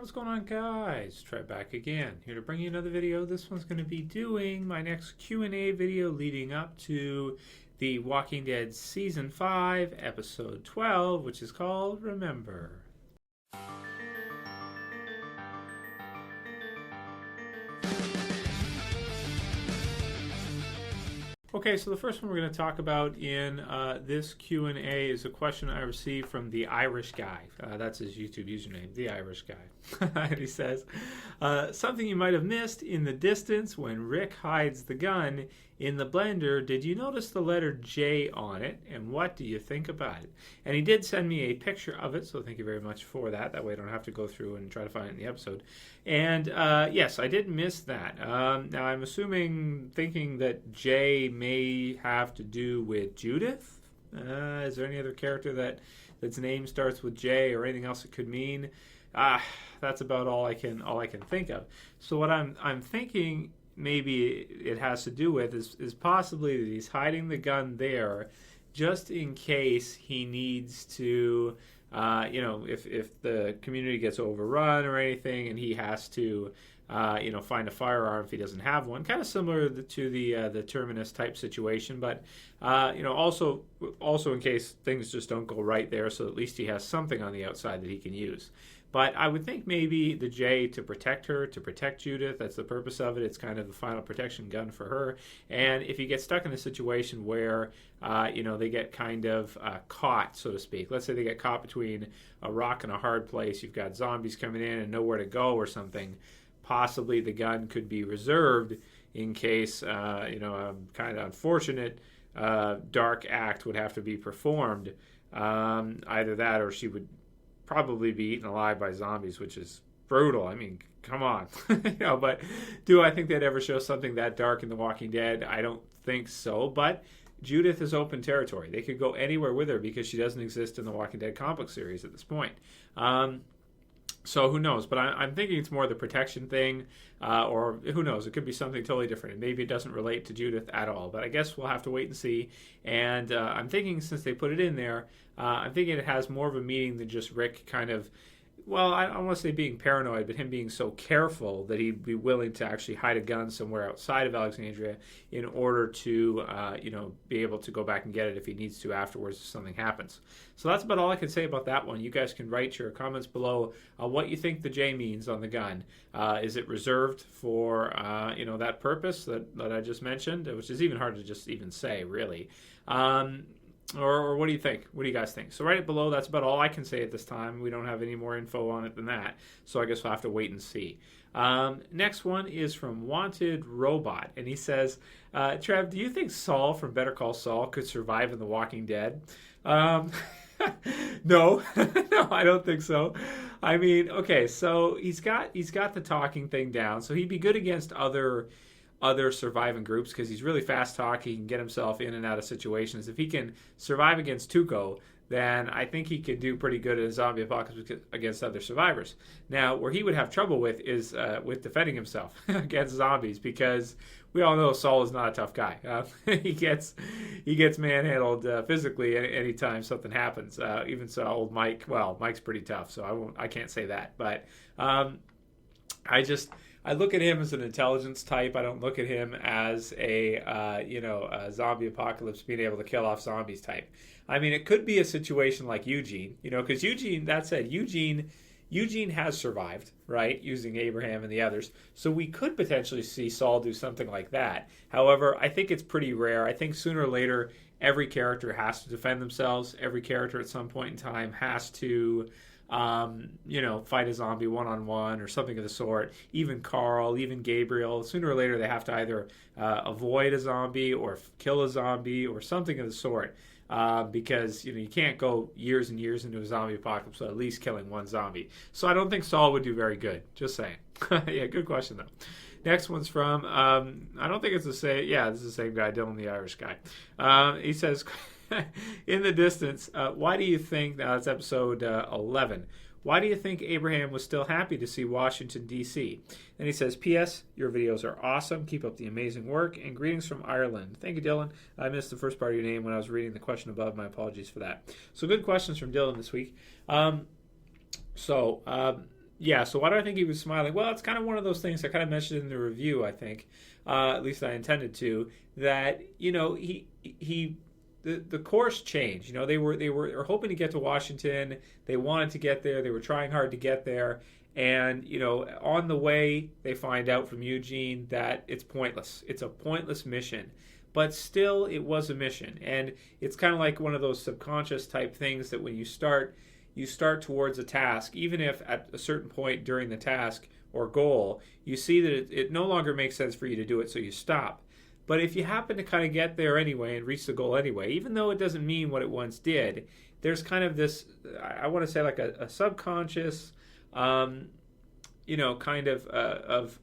what's going on, guys? Trev back again, here to bring you another video. This one's going to be doing my next Q&A video leading up to the Walking Dead Season 5, Episode 12, which is called Remember. Okay, so the first one we're going to talk about in this Q&A is a question I received from the Irish guy. That's his YouTube username, the Irish guy. And he says, something you might have missed in the distance when Rick hides the gun in the blender. Did you notice the letter J on it? And what do you think about it? And he did send me a picture of it, so thank you very much for that. That way I don't have to go through and try to find it in the episode. And yes, I did miss that. Now I'm thinking that J may have to do with Judith. Is there any other character that's name starts with J or anything else it could mean? That's about all I can think of. So what I'm thinking maybe it has to do with is possibly that he's hiding the gun there just in case he needs to, if the community gets overrun or anything and he has to, find a firearm if he doesn't have one. Kind of similar to the Terminus type situation, but also in case things just don't go right there, so at least he has something on the outside that he can use. But I would think maybe the J to protect her, to protect Judith. That's the purpose of it. It's kind of the final protection gun for her. And if you get stuck in a situation where, they get kind of caught, so to speak. Let's say they get caught between a rock and a hard place. You've got zombies coming in and nowhere to go or something. Possibly the gun could be reserved in case, a kind of unfortunate dark act would have to be performed. Either that or she would probably be eaten alive by zombies, which is brutal. I mean, come on. But do I think they'd ever show something that dark in The Walking Dead? I don't think so, but Judith is open territory. They could go anywhere with her because she doesn't exist in the Walking Dead comic series at this point. So who knows? But I'm thinking it's more the protection thing, or who knows? It could be something totally different. And maybe it doesn't relate to Judith at all. But I guess we'll have to wait and see. And I'm thinking since they put it in there, I'm thinking it has more of a meaning than just Rick kind of, well, I don't want to say being paranoid, but him being so careful that he'd be willing to actually hide a gun somewhere outside of Alexandria in order to, be able to go back and get it if he needs to afterwards if something happens. So that's about all I can say about that one. You guys can write your comments below what you think the J means on the gun. Is it reserved for, that purpose that I just mentioned, which is even hard to just even say, really. Or what do you think? What do you guys think? So write it below. That's about all I can say at this time. We don't have any more info on it than that. So I guess we'll have to wait and see. Next one is from Wantedrobot. And he says, Trev, do you think Saul from Better Call Saul could survive in The Walking Dead? No. No, I don't think so. I mean, okay, so he's got the talking thing down. So he'd be good against other surviving groups because he's really fast talking. He can get himself in and out of situations. If he can survive against Tuco, then I think he could do pretty good in a zombie apocalypse against other survivors. Now, where he would have trouble with is with defending himself against zombies, because we all know Saul is not a tough guy. He gets manhandled physically anytime something happens. Even so, old Mike. Well, Mike's pretty tough, so I can't say that. But I look at him as an intelligence type. I don't look at him as a zombie apocalypse being able to kill off zombies type. I mean, it could be a situation like Eugene, because Eugene has survived, right, using Abraham and the others. So we could potentially see Saul do something like that. However, I think it's pretty rare. I think sooner or later, every character has to defend themselves. Every character at some point in time has to fight a zombie one-on-one or something of the sort. Even Carl, even Gabriel, sooner or later they have to either avoid a zombie or kill a zombie or something of the sort, because you can't go years and years into a zombie apocalypse without at least killing one zombie. So I don't think Saul would do very good. Just saying. Yeah, good question though. Next one's from, I don't think it's the same, yeah, this is the same guy, Dylan the Irish guy. He says, in the distance, why do you think, now that's episode 11, why do you think Abraham was still happy to see Washington, D.C.? And he says, P.S. Your videos are awesome. Keep up the amazing work. And greetings from Ireland. Thank you, Dylan. I missed the first part of your name when I was reading the question above. My apologies for that. So good questions from Dylan this week. Yeah, so why do I think he was smiling? Well, it's kind of one of those things I kind of mentioned in the review, I think, at least I intended to, that, the course changed. They were hoping to get to Washington. They wanted to get there. They were trying hard to get there. And, on the way, they find out from Eugene that it's pointless. It's a pointless mission. But still, it was a mission. And it's kind of like one of those subconscious type things that when you start towards a task, even if at a certain point during the task or goal, you see that it no longer makes sense for you to do it, so you stop. But if you happen to kind of get there anyway and reach the goal anyway, even though it doesn't mean what it once did, there's kind of this, I want to say like a subconscious, kind of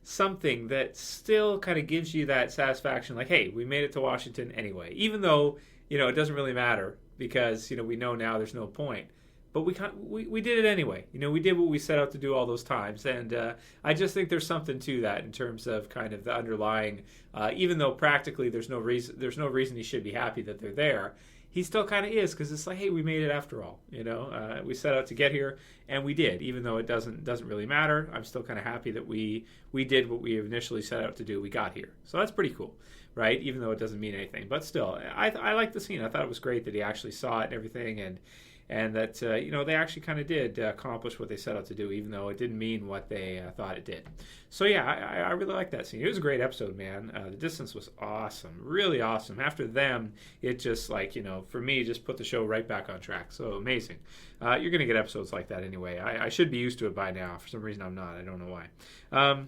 something that still kind of gives you that satisfaction, like, hey, we made it to Washington anyway, even though, it doesn't really matter because, we know now there's no point. But we did it anyway. We did what we set out to do all those times. And I just think there's something to that in terms of kind of the underlying, even though practically there's no reason he should be happy that they're there. He still kind of is, because it's like, hey, we made it after all. We set out to get here, and we did. Even though it doesn't really matter, I'm still kind of happy that we did what we initially set out to do. We got here, so that's pretty cool, right? Even though it doesn't mean anything, but still, I like the scene. I thought it was great that he actually saw it and everything, and that they actually kind of did accomplish what they set out to do, even though it didn't mean what they thought it did. So yeah, I really like that scene. It was a great episode, man. The distance was awesome, really awesome. After them, it just for me, just put the show right back on track. So amazing. You're gonna get episodes like that anyway. I should be used to it by now. For some reason, I'm not. I don't know why.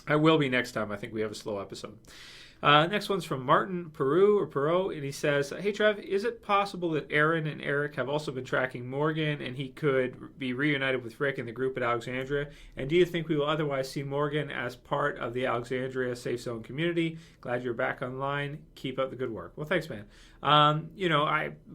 I will be next time. I think we have a slow episode. Next one's from Martin Perou, and he says, hey, Trev, is it possible that Aaron and Eric have also been tracking Morgan and he could be reunited with Rick and the group at Alexandria? And do you think we will otherwise see Morgan as part of the Alexandria Safe Zone community? Glad you're back online. Keep up the good work. Well, thanks, man.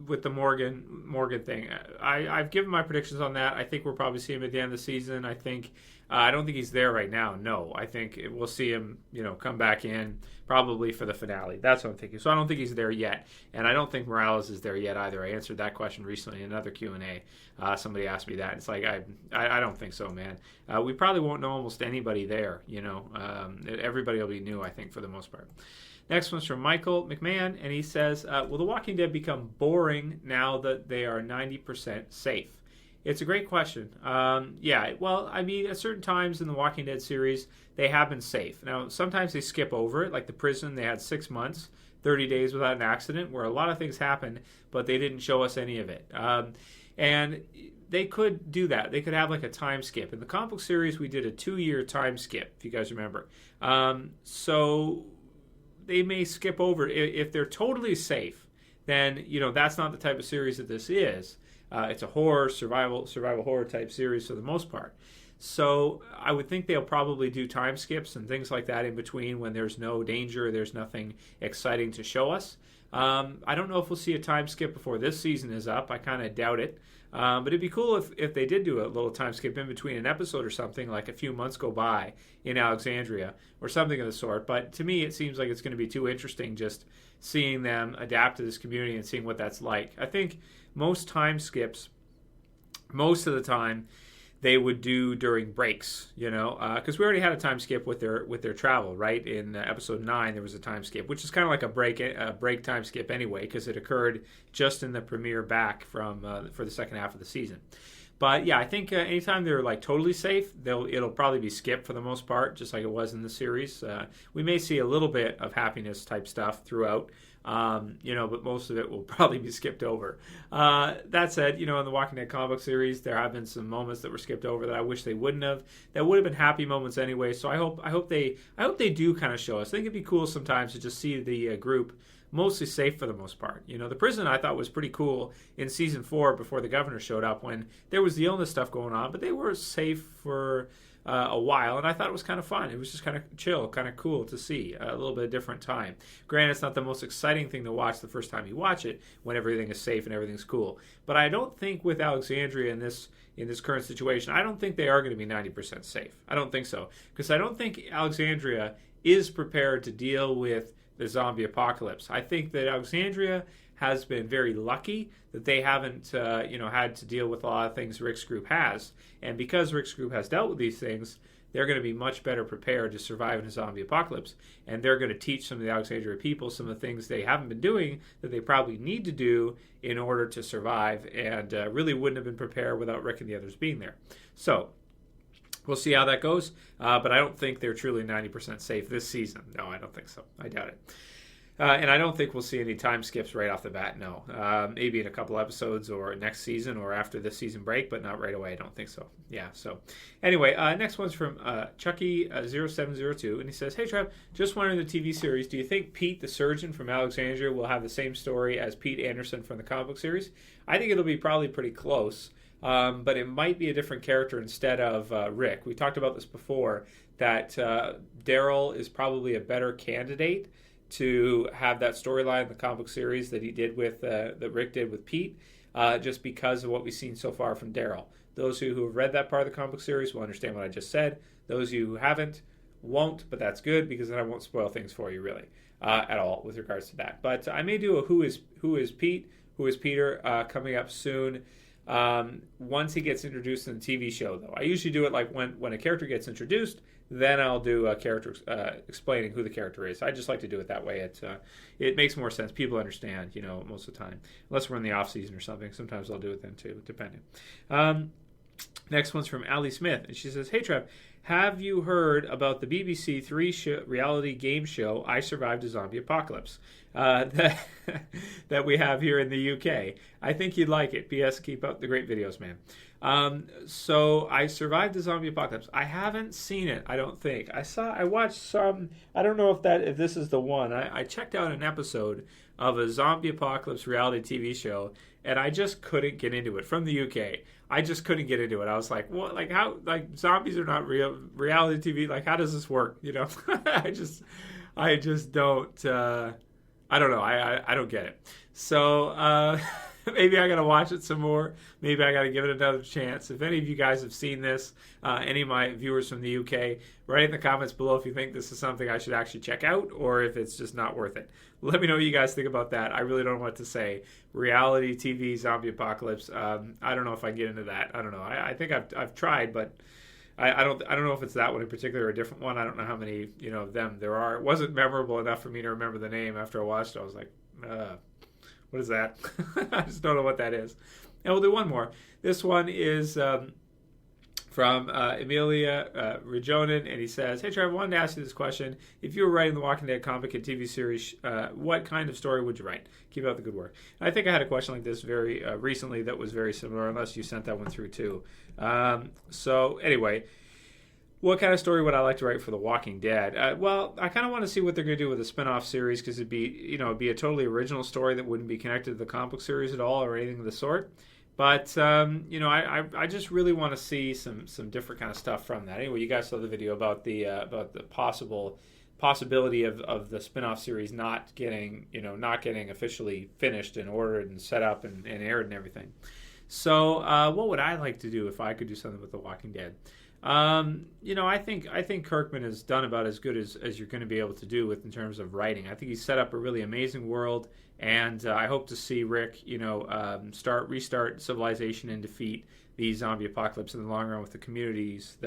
With the Morgan thing, I've given my predictions on that. I think we'll probably see him at the end of the season. I don't think he's there right now. No, I think we'll see him, come back in probably for the finale. That's what I'm thinking. So I don't think he's there yet, and I don't think Morales is there yet either. I answered that question recently in another Q&A. Somebody asked me that. It's like I don't think so, man. We probably won't know almost anybody there. Everybody will be new, I think, for the most part. Next one's from Michael McMahon, and he says, will The Walking Dead become boring now that they are 90% safe? It's a great question. At certain times in the Walking Dead series, they have been safe. Now, sometimes they skip over it, like the prison. They had 6 months, 30 days without an accident, where a lot of things happened, but they didn't show us any of it. And they could do that. They could have like a time skip. In the comic book series, we did a 2-year time skip, if you guys remember. So they may skip over. If they're totally safe, then, that's not the type of series that this is. It's a horror, survival horror type series for the most part. So I would think they'll probably do time skips and things like that in between when there's no danger, there's nothing exciting to show us. I don't know if we'll see a time skip before this season is up. I kind of doubt it. But it'd be cool if they did do a little time skip in between an episode or something, like a few months go by in Alexandria or something of the sort. But to me, it seems like it's going to be too interesting just seeing them adapt to this community and seeing what that's like. I think most time skips, most of the time, they would do during breaks, because we already had a time skip with their travel, right? In episode 9, there was a time skip, which is kind of like a break time skip anyway, because it occurred just in the premiere back for the second half of the season. But yeah, I think anytime they're like totally safe, it'll probably be skipped for the most part, just like it was in the series. We may see a little bit of happiness type stuff throughout, but most of it will probably be skipped over. That said, in the Walking Dead comic book series, there have been some moments that were skipped over that I wish they wouldn't have. That would have been happy moments anyway. So I hope they do kind of show us. I think it'd be cool sometimes to just see the group mostly safe for the most part. The prison I thought was pretty cool in season 4 before the governor showed up when there was the illness stuff going on, but they were safe for a while, and I thought it was kind of fun. It was just kind of chill, kind of cool to see a little bit of different time. Granted, it's not the most exciting thing to watch the first time you watch it when everything is safe and everything's cool. But I don't think with Alexandria in this current situation, I don't think they are going to be 90% safe. I don't think so, because I don't think Alexandria is prepared to deal with the zombie apocalypse. I think that Alexandria has been very lucky that they haven't, had to deal with a lot of things Rick's group has. And because Rick's group has dealt with these things, they're going to be much better prepared to survive in a zombie apocalypse. And they're going to teach some of the Alexandria people some of the things they haven't been doing that they probably need to do in order to survive, and really wouldn't have been prepared without Rick and the others being there. So we'll see how that goes. But I don't think they're truly 90% safe this season. No, I don't think so. I doubt it. And I don't think we'll see any time skips right off the bat, no. Maybe in a couple episodes or next season or after this season break, but not right away. I don't think so. Yeah, so anyway, next one's from Chucky0702, and he says, "Hey, Trev, just wondering the TV series, do you think Pete the surgeon from Alexandria will have the same story as Pete Anderson from the comic book series? I think it'll be probably pretty close, but it might be a different character instead of Rick. We talked about this before, that Daryl is probably a better candidate to have that storyline in the comic book series that he did with that Rick did with Pete, just because of what we've seen so far from Daryl. Those who have read that part of the comic book series will understand what I just said. Those of you who haven't won't, but that's good, because then I won't spoil things for you really at all with regards to that. But I may do a who is Pete, who is Peter coming up soon. Once he gets introduced in the TV show, though. I usually do it like when a character gets introduced, then I'll do a character explaining who the character is. I just like to do it that way. It makes more sense. People understand, most of the time. Unless we're in the off season or something. Sometimes I'll do it then too, depending. Next one's from Allie Smith, and she says, "Hey Trev, have you heard about the BBC 3 reality game show I Survived a Zombie Apocalypse that we have here in the UK? I think you'd like it. P.S. Keep up the great videos, man." So I Survived the Zombie Apocalypse. I haven't seen it, I don't think. I watched some, I don't know if this is the one. I checked out an episode of a zombie apocalypse reality TV show, and I just couldn't get into it. From the UK. I just couldn't get into it. I was like, what? Like, how? Like, zombies are not real reality TV. Like, how does this work? I just don't. I don't know. I don't get it. So maybe I got to watch it some more. Maybe I got to give it another chance. If any of you guys have seen this, any of my viewers from the UK, write in the comments below if you think this is something I should actually check out, or if it's just not worth it. Let me know what you guys think about that. I really don't know what to say. Reality TV zombie apocalypse. I don't know if I can get into that. I don't know. I think I've tried, but I don't know if it's that one in particular or a different one. I don't know how many of them there are. It wasn't memorable enough for me to remember the name. After I watched it, I was like, what is that? I just don't know what that is. And we'll do one more. This one is from Emilia Rajonen, and he says, "Hey Trevor, I wanted to ask you this question. If you were writing the Walking Dead comic and TV series, what kind of story would you write? Keep up the good work." And I think I had a question like this very recently that was very similar, unless you sent that one through too. So anyway, what kind of story would I like to write for The Walking Dead? Well, I kind of want to see what they're going to do with a spin-off series, because it'd be a totally original story that wouldn't be connected to the comic book series at all or anything of the sort. But I just really want to see some different kind of stuff from that. Anyway, you guys saw the video about the possibility of the spin-off series not getting officially finished and ordered and set up and aired and everything. So what would I like to do if I could do something with The Walking Dead? I think Kirkman has done about as good as you're going to be able to do with in terms of writing. I think he's set up a really amazing world, and I hope to see Rick, restart civilization and defeat the zombie apocalypse in the long run with the communities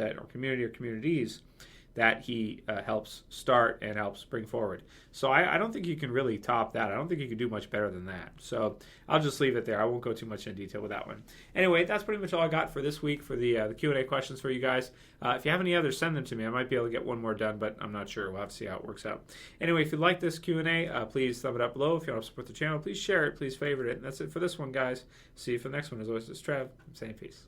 that he helps start and helps bring forward. So I don't think you can really top that. I don't think you can do much better than that. So I'll just leave it there. I won't go too much in detail with that one. Anyway, that's pretty much all I got for this week for the Q&A questions for you guys. If you have any others, send them to me. I might be able to get one more done, but I'm not sure. We'll have to see how it works out. Anyway, if you like this Q&A, please thumb it up below. If you want to support the channel, please share it. Please favorite it. And that's it for this one, guys. See you for the next one. As always, it's Trev. I'm saying peace.